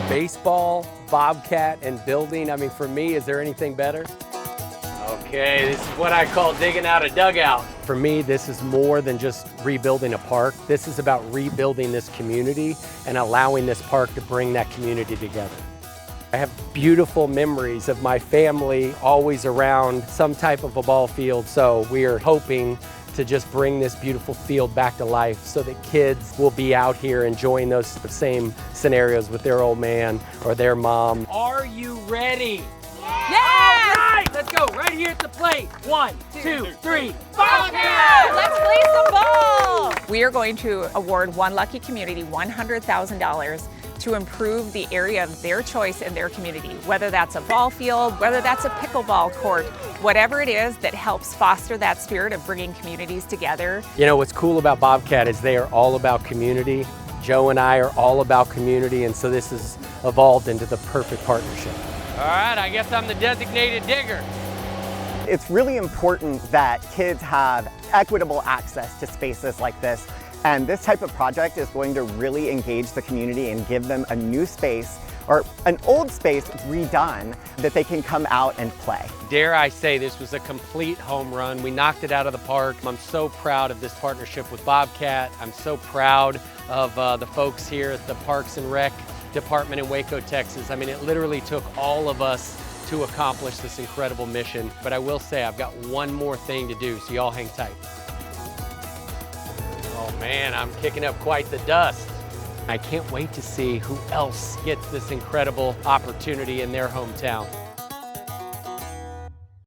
Baseball, Bobcat, and building. I mean, for me, is there anything better? Okay, this is what I call digging out a dugout. For me, this is more than just rebuilding a park. This is about rebuilding this community and allowing this park to bring that community together. I have beautiful memories of my family always around some type of a ball field, so we are hoping to just bring this beautiful field back to life so that kids will be out here enjoying those same scenarios with their old man or their mom. Are you ready? Yes! All right, let's go right here at the plate. 1, 2, 3, Bobcat! Let's play some ball! We are going to award one lucky community $100,000 to improve the area of their choice in their community, whether that's a ball field, whether that's a pickleball court, whatever it is that helps foster that spirit of bringing communities together. You know, what's cool about Bobcat is they are all about community. Joe and I are all about community, and so this has evolved into the perfect partnership. All right, I guess I'm the designated digger. It's really important that kids have equitable access to spaces like this. And this type of project is going to really engage the community and give them a new space or an old space redone that they can come out and play. Dare I say this was a complete home run. We knocked it out of the park. I'm so proud of this partnership with Bobcat. I'm so proud of the folks here at the Parks and Rec Department in Waco, Texas. I mean, it literally took all of us to accomplish this incredible mission. But I will say I've got one more thing to do, so y'all hang tight. Oh man, I'm kicking up quite the dust. I can't wait to see who else gets this incredible opportunity in their hometown.